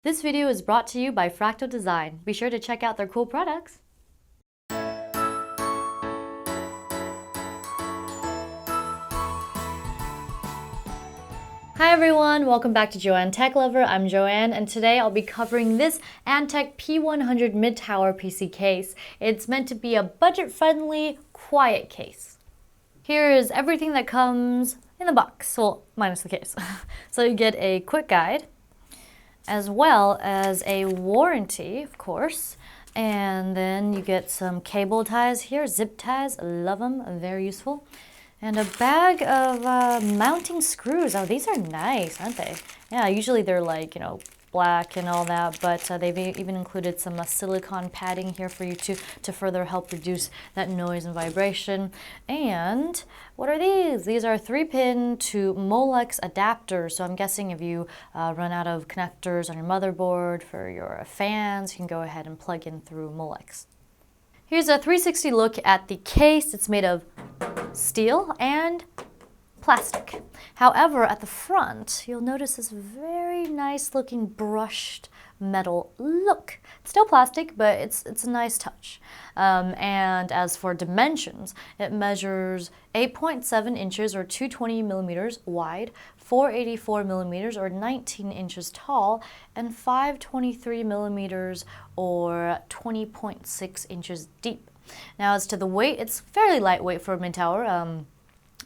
This video is brought to you by Fractal Design. Be sure to check out their cool products. Hi everyone, welcome back to JoanneTechLover. I'm Joanne, and today I'll be covering this Antec P100 mid-tower PC case. It's meant to be a budget-friendly, quiet case. Here is everything that comes in the box, well, minus the case. So you get a quick guide, as well as a warranty, of course, and then you get some cable ties here, zip ties, love them, very useful, and a bag of mounting screws. Oh, these are nice, aren't they? Yeah, usually they're like, black and all that, but they've even included some silicone padding here for you to further help reduce that noise and vibration. And what are these? These are 3-pin to mini-itx adapters. So I'm guessing if you run out of connectors on your motherboard for your fans, you can go ahead and plug in through mini-itx. Here's a 360 look at the case. It's made of steel and plastic. However, at the front, you'll notice this very nice looking brushed metal look. It's still plastic, but it's a nice touch. And as for dimensions, it measures 8.7 inches or 220 millimeters wide, 484 millimeters or 19 inches tall, and 523 millimeters or 20.6 inches deep. Now, as to the weight, it's fairly lightweight for a mid-tower.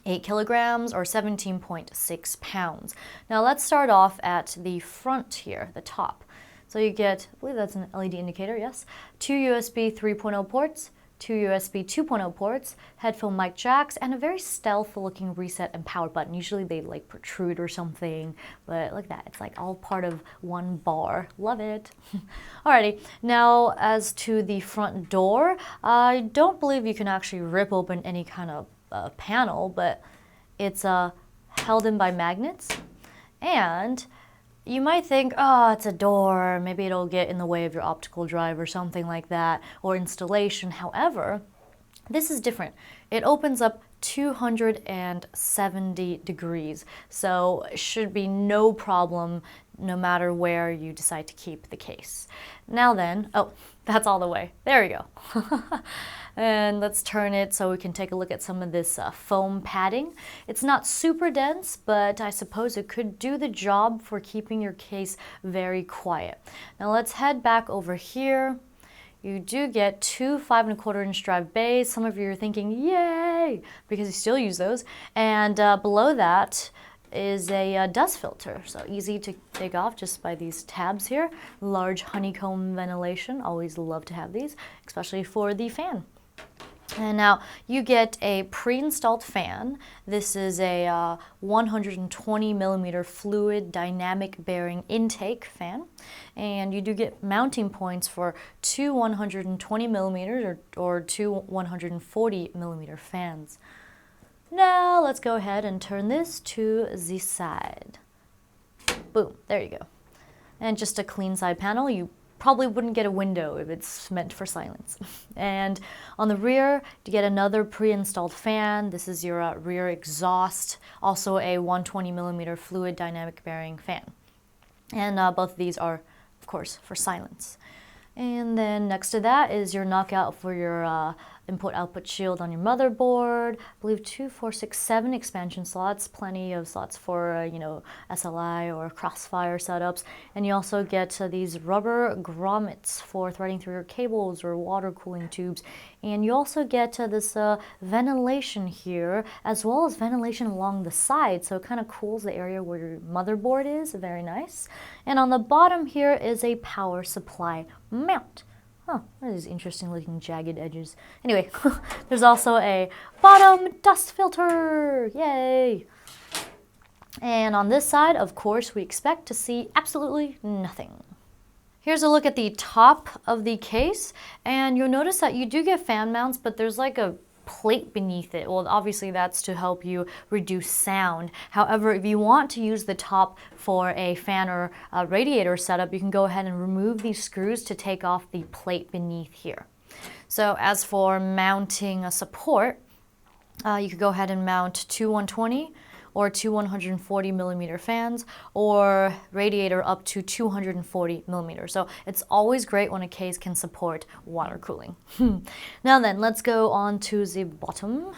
8 kilograms or 17.6 pounds. Now let's start off at the front here, the top. So you get, I believe that's an LED indicator, yes, 2 USB 3.0 ports, 2 USB 2.0 ports, headphone mic jacks, and a very stealth looking reset and power button. Usually they like protrude or something, but look at that, it's like all part of one bar. Love it. Alrighty, now as to the front door, I don't believe you can actually rip open any kind of panel, but it's held in by magnets, and you might think, oh, it's a door, maybe it'll get in the way of your optical drive or something like that, or installation. However, this is different. It opens up 270 degrees, so it should be no problem no matter where you decide to keep the case. Now then, oh, that's all the way. There we go. And let's turn it so we can take a look at some of this foam padding. It's not super dense, but I suppose it could do the job for keeping your case very quiet. Now let's head back over here. You do get 2 5¼ inch drive bays. Some of you are thinking, yay, because you still use those. And below that is a dust filter, so easy to take off just by these tabs here. Large honeycomb ventilation, always love to have these, especially for the fan. And now you get a pre-installed fan. This is a 120 millimeter fluid dynamic bearing intake fan. And you do get mounting points for 2 120 millimeters or 2 140 millimeter fans. Now let's go ahead and turn this to the side. Boom, there you go. And just a clean side panel. You probably wouldn't get a window if it's meant for silence. And on the rear, you get another pre-installed fan. This is your rear exhaust, also a 120 millimeter fluid dynamic bearing fan. And both of these are, of course, for silence. And then next to that is your knockout for your input-output shield on your motherboard. I believe 2, 4, 6, 7 expansion slots, plenty of slots for SLI or crossfire setups. And you also get these rubber grommets for threading through your cables or water cooling tubes. And you also get this ventilation here, as well as ventilation along the side, so it kind of cools the area where your motherboard is. Very nice. And on the bottom here is a power supply mount. Huh, that is interesting looking jagged edges. Anyway, there's also a bottom dust filter. Yay! And on this side, of course, we expect to see absolutely nothing. Here's a look at the top of the case, and you'll notice that you do get fan mounts, but there's like a plate beneath it. Well, obviously that's to help you reduce sound. However, if you want to use the top for a fan or a radiator setup, you can go ahead and remove these screws to take off the plate beneath here. So as for mounting a support, you could go ahead and mount 2 120 or two 140 millimeter fans, or radiator up to 240 millimeters. So it's always great when a case can support water cooling. Now then, let's go on to the bottom.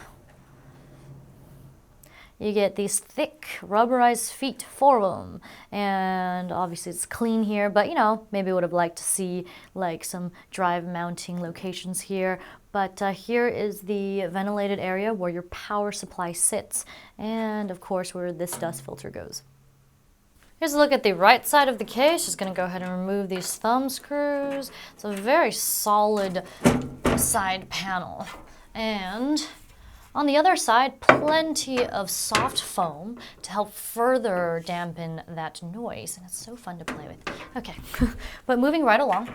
You get these thick rubberized feet, 4 of them, and obviously it's clean here, but you know, maybe would have liked to see like some drive mounting locations here. But here is the ventilated area where your power supply sits, and of course where this dust filter goes. Here's a look at the right side of the case. Just gonna go ahead and remove these thumb screws. It's a very solid side panel, and on the other side, plenty of soft foam to help further dampen that noise. And it's so fun to play with. Okay, but moving right along.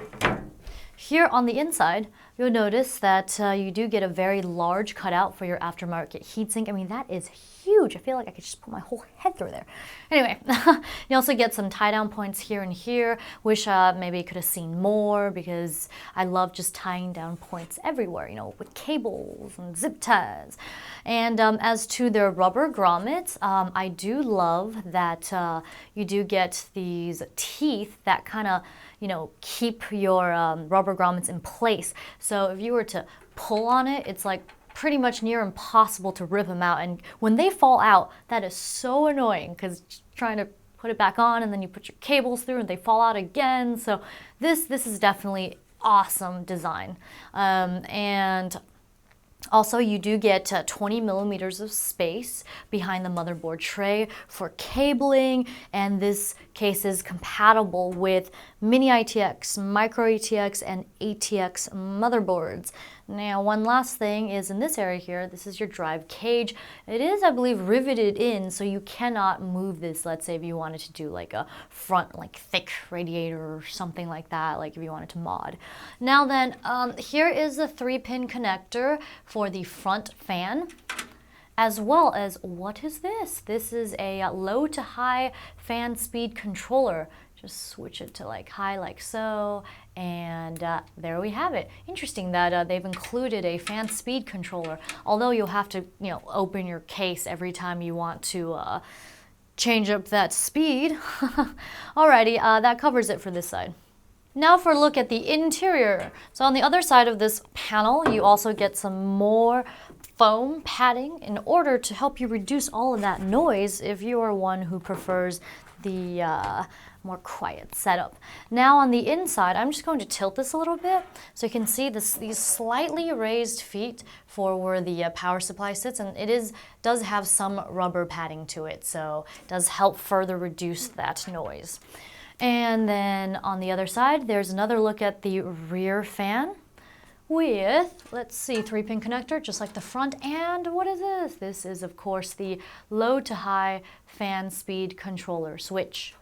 Here on the inside, you'll notice that you do get a very large cutout for your aftermarket heatsink. I mean, that is huge. I feel like I could just put my whole head through there. Anyway, you also get some tie-down points here and here. Wish maybe I could have seen more, because I love just tying down points everywhere, you know, with cables and zip ties. And as to their rubber grommets, I do love that you do get these teeth that kind of, you know, keep your rubber grommets in place. So if you were to pull on it, it's like pretty much near impossible to rip them out. And when they fall out, that is so annoying, because trying to put it back on and then you put your cables through and they fall out again. So this is definitely awesome design. And also, you do get 20 millimeters of space behind the motherboard tray for cabling, and this case is compatible with mini-itx, micro-atx, and atx motherboards. Now, one last thing is in this area here, this is your drive cage. It is, I believe, riveted in, so you cannot move this, let's say if you wanted to do like a front, like thick radiator or something like that, like if you wanted to mod. Now then, here is a 3-pin connector for the front fan, as well as, what is this? This is a low to high fan speed controller. Just switch it to like high, like so, and there we have it. Interesting that they've included a fan speed controller, although you'll have to, you know, open your case every time you want to change up that speed. Alrighty, that covers it for this side. Now for a look at the interior. So on the other side of this panel, you also get some more foam padding in order to help you reduce all of that noise if you are one who prefers the more quiet setup. Now on the inside, I'm just going to tilt this a little bit so you can see these slightly raised feet for where the power supply sits, and it does have some rubber padding to it, so it does help further reduce that noise. And then on the other side, there's another look at the rear fan with, let's see, 3-pin connector, just like the front. And what is this? This is, of course, the low to high fan speed controller switch.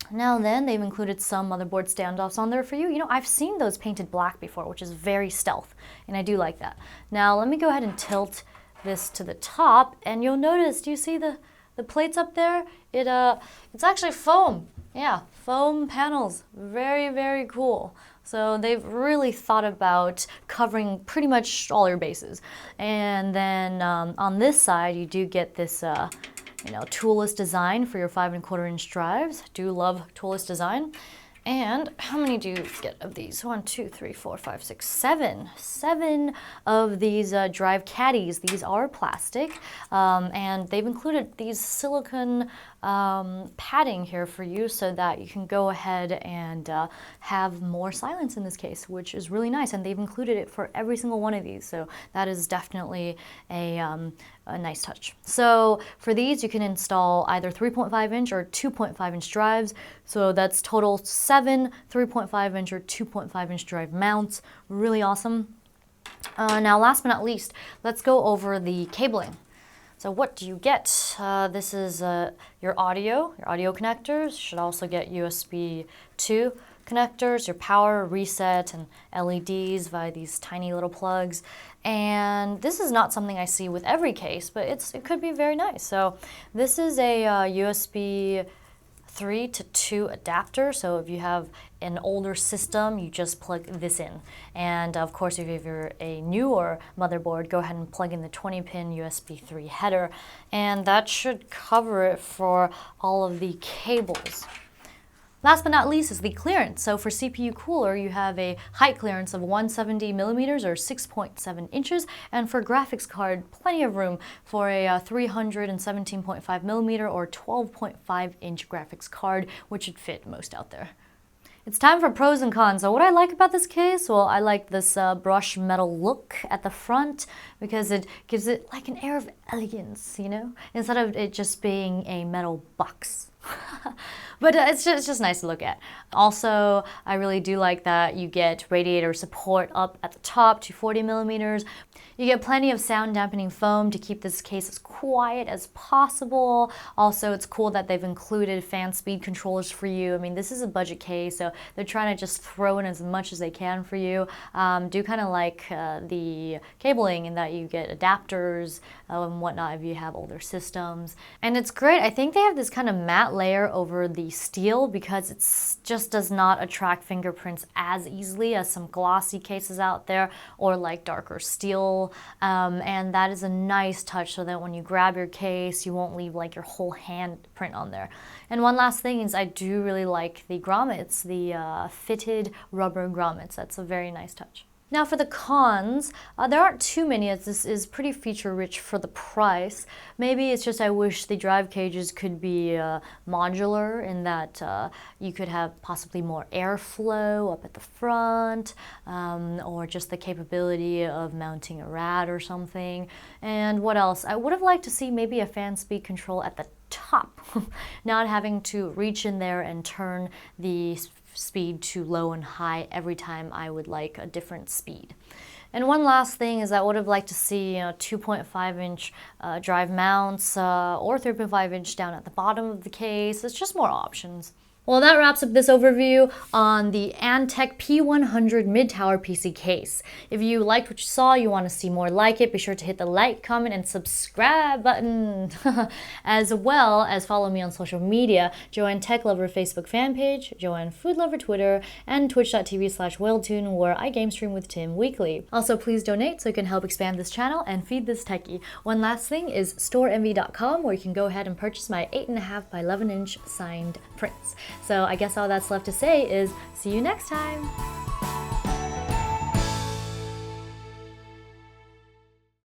Now then, they've included some motherboard standoffs on there for you. You know, I've seen those painted black before, which is very stealth, and I do like that. Now, let me go ahead and tilt this to the top, and you'll notice, do you see the plates up there? It's actually foam. Yeah, foam panels. Very, very cool. So they've really thought about covering pretty much all your bases. And then on this side, you do get this you know, toolless design for your 5 1/4 inch drives. Do love toolless design. And how many do you get of these? 1, 2, 3, 4, 5, 6, 7. 7 of these drive caddies. These are plastic, and they've included these silicone padding here for you so that you can go ahead and have more silence in this case, which is really nice. And they've included it for every single one of these, so that is definitely a nice touch. So for these, you can install either 3.5 inch or 2.5 inch drives. So that's total 7 3.5 inch or 2.5 inch drive mounts. Really awesome. Now, last but not least, let's go over the cabling. So what do you get? This is your audio connectors. Should also get USB 2 connectors, your power, reset, and LEDs via these tiny little plugs. And this is not something I see with every case, but it could be very nice. So this is a USB 3-to-2 adapter. So if you have an older system, you just plug this in. And of course, if you're a newer motherboard, go ahead and plug in the 20-pin USB 3 header, and that should cover it for all of the cables. Last but not least is the clearance. So for CPU cooler, you have a height clearance of 170 millimeters or 6.7 inches. And for graphics card, plenty of room for a 317.5 millimeter or 12.5 inch graphics card, which should fit most out there. It's time for pros and cons. So what I like about this case, well, I like this brushed metal look at the front because it gives it like an air of elegance, you know, instead of it just being a metal box. But it's just nice to look at. Also, I really do like that you get radiator support up at the top to 40 millimeters. You get plenty of sound dampening foam to keep this case as quiet as possible. Also, it's cool that they've included fan speed controllers for you. I mean, this is a budget case, so they're trying to just throw in as much as they can for you. Do kind of like the cabling in that you get adapters and whatnot if you have older systems. And it's great. I think they have this kind of matte layer over the steel because it just does not attract fingerprints as easily as some glossy cases out there or like darker steel. And that is a nice touch so that when you grab your case, you won't leave like your whole hand print on there. And one last thing is I do really like the grommets, the fitted rubber grommets. That's a very nice touch. Now for the cons, there aren't too many as this is pretty feature rich for the price. Maybe it's just I wish the drive cages could be modular in that you could have possibly more airflow up at the front, or just the capability of mounting a rad or something. And what else? I would have liked to see maybe a fan speed control at the top, not having to reach in there and turn the speed to low and high every time I would like a different speed. And one last thing is I would have liked to see 2.5 inch drive mounts or 3.5 inch down at the bottom of the case. It's just more options. Well, that wraps up this overview on the Antec P100 mid-tower PC case. If you liked what you saw, you want to see more like it, be sure to hit the like, comment, and subscribe button. As well as follow me on social media, JoanneTechLover Facebook fan page, Joanne Food Lover Twitter, and twitch.tv/WhaleTune, where I game stream with Tim weekly. Also, please donate so you can help expand this channel and feed this techie. One last thing is Storenvy.com, where you can go ahead and purchase my 8.5 by 11 inch signed prints. So I guess all that's left to say is see you next time.